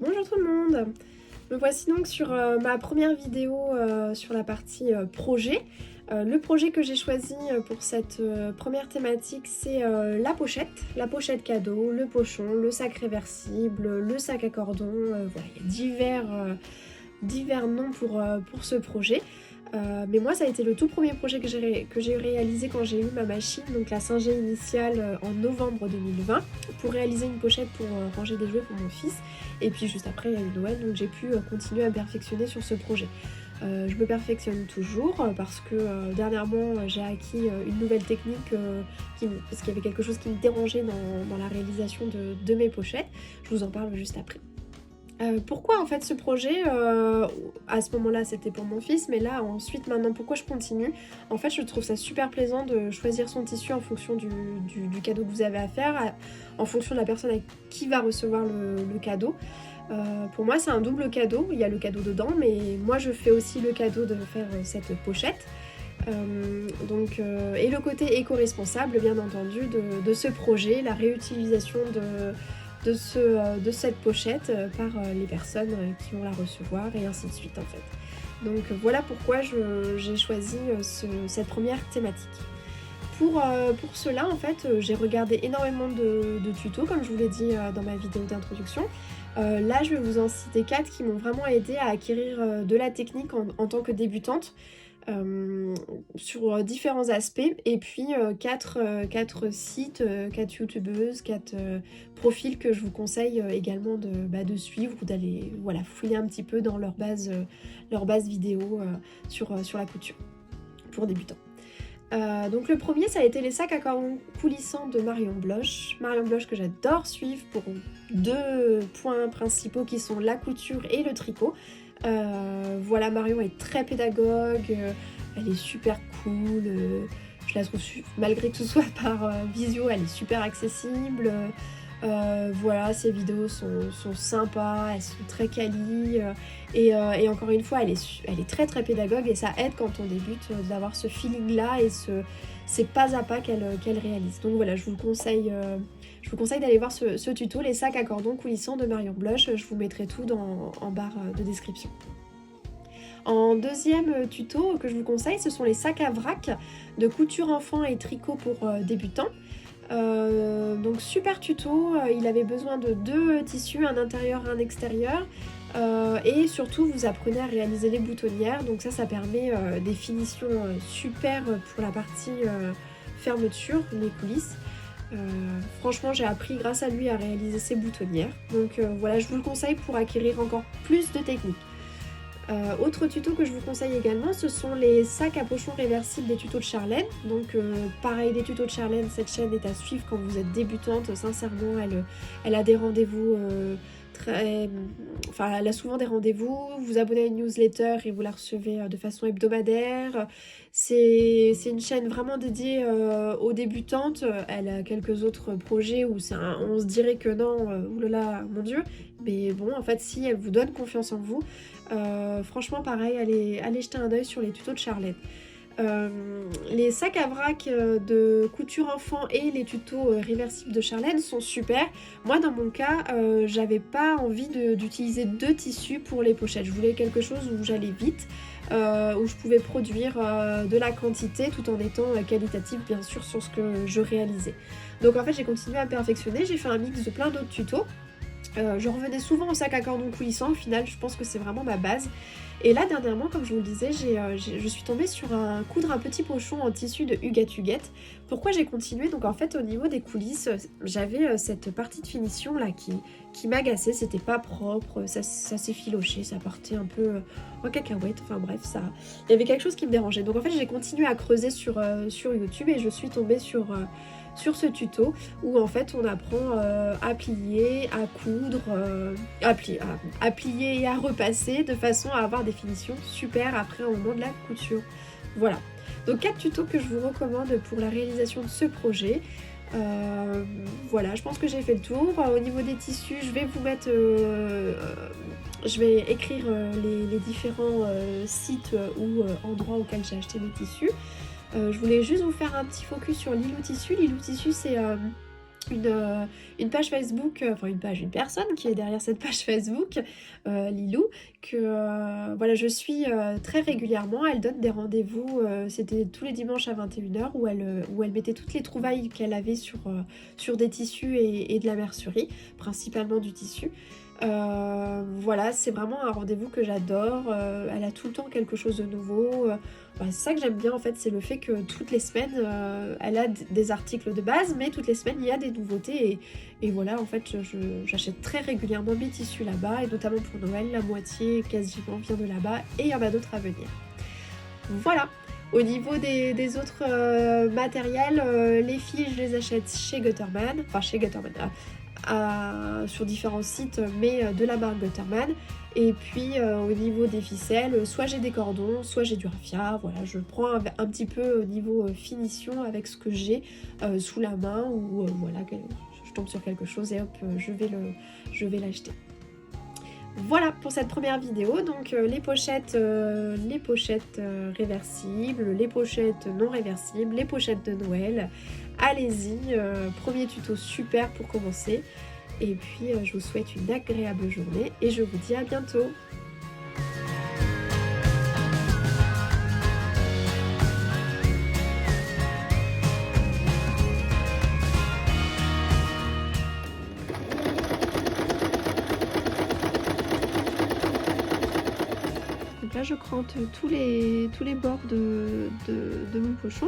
Bonjour tout le monde. Me voici donc sur ma première vidéo sur la partie projet. Le projet que j'ai choisi pour cette première thématique, c'est la pochette cadeau, le pochon, le sac réversible, le sac à cordon. Voilà, il y a divers noms pour ce projet. Mais moi, ça a été le tout premier projet que j'ai réalisé quand j'ai eu ma machine, donc la Singer initiale en novembre 2020, pour réaliser une pochette pour ranger des jouets pour mon fils. Et puis juste après, il y a eu Noël, donc j'ai pu continuer à me perfectionner sur ce projet. Je me perfectionne toujours parce que dernièrement, j'ai acquis une nouvelle technique parce qu'il y avait quelque chose qui me dérangeait dans la réalisation de mes pochettes. Je vous en parle juste après. Pourquoi en fait ce projet à ce moment-là c'était pour mon fils, mais là ensuite maintenant pourquoi je continue? En fait je trouve ça super plaisant de choisir son tissu en fonction du cadeau que vous avez à faire, en fonction de la personne qui va recevoir le cadeau. Pour moi c'est un double cadeau, il y a le cadeau dedans, mais moi je fais aussi le cadeau de faire cette pochette. Et le côté éco-responsable bien entendu de ce projet, la réutilisation de cette pochette par les personnes qui vont la recevoir et ainsi de suite en fait. Donc voilà pourquoi j'ai choisi cette première thématique. Pour cela en fait j'ai regardé énormément de tutos comme je vous l'ai dit dans ma vidéo d'introduction. Là je vais vous en citer 4 qui m'ont vraiment aidé à acquérir de la technique en tant que débutante. Sur différents aspects et puis 4 sites, 4 youtubeuses, 4 profils que je vous conseille également de suivre ou d'aller fouiller un petit peu dans leur base vidéo sur la couture pour débutants. Donc le premier ça a été les sacs à cordon coulissants de Marion Bloch que j'adore suivre pour 2 points principaux qui sont la couture et le tricot. Voilà, Marion est très pédagogue, elle est super cool, je la trouve malgré que ce soit par visio, elle est super accessible. Voilà, ses vidéos sont sympas, elles sont très quali et encore une fois elle est très très pédagogue et ça aide quand on débute d'avoir ce feeling là et ces pas à pas qu'elle réalise. Donc voilà, je vous conseille d'aller voir ce tuto, les sacs à cordon coulissants de Marion Bloch, je vous mettrai tout en barre de description. En deuxième tuto que je vous conseille, ce sont les sacs à vrac de couture enfant et tricot pour débutants. Donc super tuto, il avait besoin de 2 tissus, un intérieur et un extérieur, et surtout vous apprenez à réaliser les boutonnières, donc ça permet des finitions super pour la partie fermeture, les coulisses. Franchement j'ai appris grâce à lui à réaliser ces boutonnières, donc voilà, je vous le conseille pour acquérir encore plus de technique. Autre tuto que je vous conseille également, ce sont les sacs à pochon réversibles des tutos de Charlène. Donc pareil, des tutos de Charlène, cette chaîne est à suivre quand vous êtes débutante. Sincèrement, elle a des rendez-vous elle a souvent des rendez-vous, vous vous abonnez à une newsletter et vous la recevez de façon hebdomadaire. C'est une chaîne vraiment dédiée aux débutantes. Elle a quelques autres projets où on se dirait que non, oulala, mon dieu. Mais bon, en fait, si elle vous donne confiance en vous, franchement, pareil, allez jeter un oeil sur les tutos de Charlène. Les sacs à vrac de couture enfant et les tutos réversibles de Charlène sont super. Moi dans mon cas j'avais pas envie d'utiliser 2 tissus pour les pochettes, je voulais quelque chose où j'allais vite, où je pouvais produire de la quantité tout en étant qualitative bien sûr sur ce que je réalisais. Donc en fait j'ai continué à perfectionner, j'ai fait un mix de plein d'autres tutos. Je revenais souvent au sac à cordon coulissant, au final je pense que c'est vraiment ma base. Et là dernièrement, comme je vous le disais, je suis tombée sur coudre un petit pochon en tissu de Huguette Huguette. Pourquoi j'ai continué? Donc en fait au niveau des coulisses, j'avais cette partie de finition là qui m'agaçait, c'était pas propre, ça s'effilochait, ça partait un peu en cacahuète, enfin bref, il y avait quelque chose qui me dérangeait. Donc en fait j'ai continué à creuser sur YouTube et je suis tombée sur ce tuto où en fait on apprend à plier, à coudre, à plier et à repasser de façon à avoir des finitions super après au moment de la couture. Voilà, donc 4 tutos que je vous recommande pour la réalisation de ce projet. Voilà, je pense que j'ai fait le tour. Au niveau des tissus, je vais vous mettre je vais écrire les différents sites ou endroits auxquels j'ai acheté mes tissus. Je voulais juste vous faire un petit focus sur Lilou Tissu. Lilou Tissu, c'est une page Facebook, enfin une personne qui est derrière cette page Facebook, Lilou, que voilà, je suis très régulièrement. Elle donne des rendez-vous, c'était tous les dimanches à 21h où elle mettait toutes les trouvailles qu'elle avait sur des tissus et de la mercerie, principalement du tissu. Voilà, c'est vraiment un rendez-vous que j'adore. Elle a tout le temps quelque chose de nouveau. Voilà, c'est ça que j'aime bien en fait, c'est le fait que toutes les semaines, elle a des articles de base, mais toutes les semaines il y a des nouveautés et voilà, en fait j'achète très régulièrement mes tissus là-bas et notamment pour Noël, la moitié quasiment vient de là-bas et il y en a d'autres à venir. Voilà. Au niveau des autres matériels, les filles je les achète chez Gutterman, enfin chez Gutterman, sur différents sites, mais de la marque Gutterman. Et puis au niveau des ficelles, soit j'ai des cordons, soit j'ai du raffia. Voilà, je prends un petit peu au niveau finition avec ce que j'ai sous la main, ou voilà, je tombe sur quelque chose et hop, je vais l'acheter. Voilà pour cette première vidéo, donc les pochettes réversibles, les pochettes non réversibles, les pochettes de Noël. Allez-y, premier tuto super pour commencer. Et puis je vous souhaite une agréable journée et je vous dis à bientôt. Donc là je crante tous les bords de mon pochon.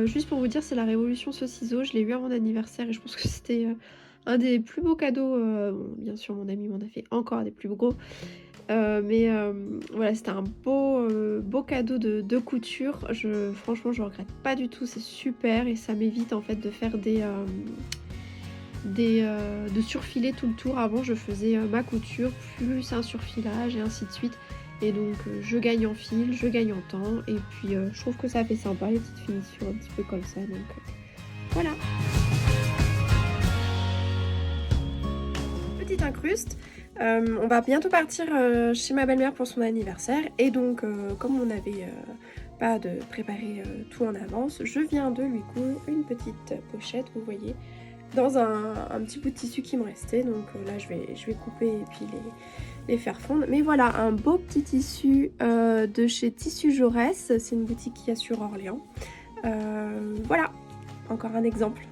Juste pour vous dire, c'est la révolution ce ciseau, je l'ai eu à mon anniversaire et je pense que c'était un des plus beaux cadeaux. Bon, bien sûr mon ami m'en a fait encore des plus gros, mais voilà, c'était un beau cadeau de couture. Franchement je regrette pas du tout, c'est super et ça m'évite en fait de faire de surfiler tout le tour. Avant je faisais ma couture plus un surfilage et ainsi de suite. Et donc je gagne en fil, je gagne en temps et puis je trouve que ça fait sympa les petites finitions un petit peu comme ça, donc voilà. Petite incruste, on va bientôt partir chez ma belle-mère pour son anniversaire et donc comme on n'avait pas de préparer tout en avance, je viens de lui coudre une petite pochette, vous voyez, dans un petit bout de tissu qui me restait. Donc là je vais couper et puis les faire fondre. Mais voilà, un beau petit tissu de chez Tissu Jaurès, c'est une boutique qu'il y a sur Orléans. Voilà, encore un exemple.